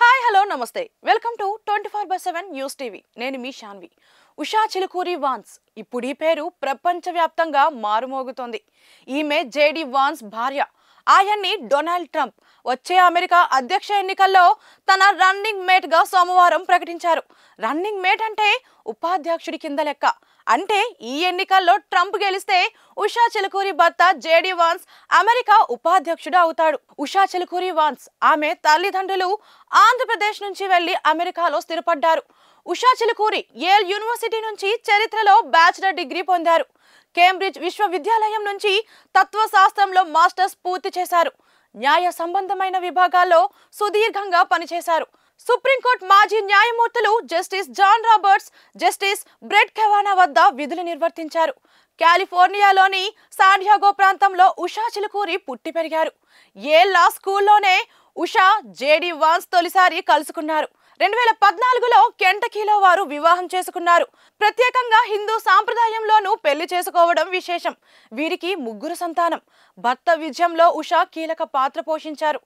Hi hello నమస్తే welcome to 24/7 news TV నేను మీ Shanvi. Usha Chilukuri Vance ఇప్పుడు ఈ పేరు ప్రపంచవ్యాప్తంగా మారుమోగుతోంది. ఈమె జేడీ వాన్స్ భార్య. ఆయన్ని డొనాల్డ్ ట్రంప్ వచ్చే అమెరికా అధ్యక్ష ఎన్నికల్లో తన రన్నింగ్ మేట్ గా సోమవారం ప్రకటించారు. రన్నింగ్ మేట్ అంటే ఉపాధ్యక్షుడి కింద లెక్క. అంటే ఈ ఎన్నికల్లో ట్రంప్ గెలిస్తే ఉషా చిలుకూరి భర్త జేడీ వాన్స్ అమెరికా ఉపాధ్యక్షుడు అవుతాడు. ఉషా చిలుకూరి వాన్స్ ఆమె తల్లిదండ్రులు ఆంధ్రప్రదేశ్ నుంచి వెళ్లి అమెరికాలో స్థిరపడ్డారు. ఉషా చిలుకూరి యేల్ యూనివర్సిటీ నుంచి చరిత్రలో బ్యాచిలర్ డిగ్రీ పొందారు. కేంబ్రిడ్జ్ విశ్వవిద్యాలయం నుంచి తత్వశాస్త్రంలో మాస్టర్స్ పూర్తి చేశారు. న్యాయ సంబంధమైన విభాగాల్లో సుదీర్ఘంగా పనిచేశారు. సుప్రీంకోర్టు మాజీ న్యాయమూర్తులు justice John Roberts, justice Brett Kavanaugh వద్ద విధులు నిర్వర్తించారు. కాలిఫోర్నియాలోని శాండియాగో ప్రాంతంలో ఉషా చిలుకూరి పుట్టి పెరిగారు. యేల్ లా స్కూల్లోనే ఉషా జేడీ వాన్స్ తొలిసారి కలుసుకున్నారు. 2014లో కెంటకీలో వారు వివాహం చేసుకున్నారు. ప్రత్యేకంగా హిందూ సాంప్రదాయంలోనూ పెళ్లి చేసుకోవడం విశేషం. వీరికి 3 సంతానం. భర్త విజయంలో ఉషా కీలక పాత్ర పోషించారు.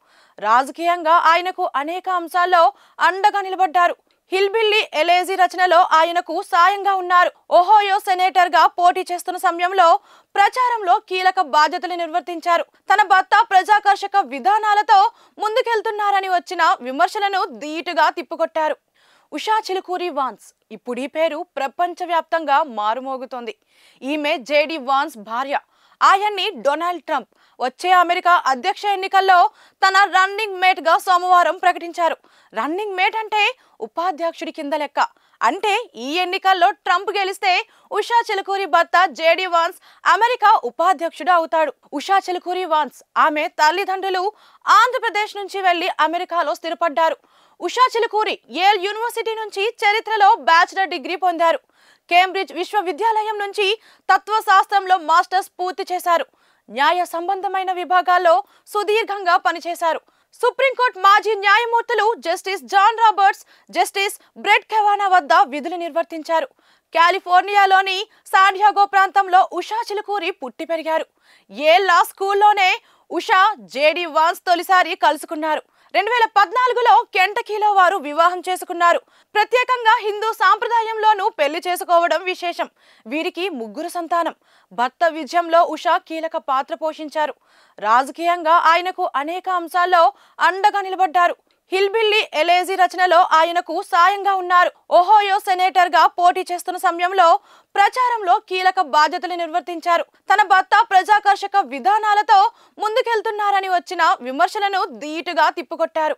రాజకీయంగా ఆయనకు అనేక అంశాల్లో అండగా నిలబడ్డారు. హిల్బిల్లీ ఎలేజీ రచనలో ఆయనకు సాయంగా ఉన్నారు. ఓహోయో సెనేటర్ గా పోటీ చేస్తున్న సమయంలో ప్రచారంలో కీలక బాధ్యతలు నిర్వర్తించారు. తన భర్త ప్రజాకర్షక విధానాలతో ముందుకెళ్తున్నారని వచ్చిన విమర్శలను ధీటుగా తిప్పికొట్టారు. ఉషా చిలుకూరి వాన్స్ ఇప్పుడు ఈ పేరు ప్రపంచవ్యాప్తంగా మారుమోగుతోంది. ఈమె జేడీ వాన్స్ భార్య. ఆయన్ని డొనాల్డ్ ట్రంప్ వచ్చే అమెరికా అధ్యక్ష ఎన్నికల్లో తన రన్నింగ్ మేట్ గా సోమవారం ప్రకటించారు. రన్నింగ్ మేట్ అంటే ఉపాధ్యక్షుడి కింద లెక్క. అంటే ఈ ఎన్నికల్లో ట్రంప్ గెలిస్తే ఉషా చిలుకూరి భర్త జేడీ వాన్స్ అమెరికా ఉపాధ్యక్షుడు అవుతాడు. ఉషా చిలుకూరి వాన్స్ ఆమె తల్లిదండ్రులు ఆంధ్రప్రదేశ్ నుంచి వెళ్లి అమెరికాలో స్థిరపడ్డారు. ఉషా చిలుకూరి యేల్ యూనివర్సిటీ నుంచి చరిత్రలో బ్యాచిలర్ డిగ్రీ పొందారు. కేంబ్రిడ్జ్ విశ్వవిద్యాలయం నుంచి తత్వశాస్త్రంలో మాస్టర్స్ పూర్తి చేశారు. న్యాయ సంబంధమైన విభాగాల్లో సుదీర్ఘంగా పనిచేశారు. సుప్రీంకోర్టు మాజీ న్యాయమూర్తులు justice John Roberts, justice Brett Kavanaugh వద్ద విధులు నిర్వర్తించారు. కాలిఫోర్నియాలోని శాండియాగో ప్రాంతంలో ఉషా చిలుకూరి పుట్టి పెరిగారు. యేల్ లా స్కూల్లోనే ఉషా జేడీ వాన్స్ తొలిసారి కలుసుకున్నారు. 2014లో కెంటకీలో వారు వివాహం చేసుకున్నారు. ప్రత్యేకంగా హిందూ సాంప్రదాయంలోనూ పెళ్లి చేసుకోవడం విశేషం. వీరికి 3 సంతానం. భర్త విజయంలో ఉషా కీలక పాత్ర పోషించారు. రాజకీయంగా ఆయనకు అనేక అంశాల్లో అండగా నిలబడ్డారు. హిల్బిల్లీ ఎలేజీ రచనలో ఆయనకు సాయంగా ఉన్నారు. ఓహోయో సెనేటర్ గా పోటీ చేస్తున్న సమయంలో ప్రచారంలో కీలక బాధ్యతలు నిర్వర్తించారు. తన భర్త ప్రజాకర్షక విధానాలతో ముందుకెళ్తున్నారని వచ్చిన విమర్శలను ధీటుగా తిప్పికొట్టారు.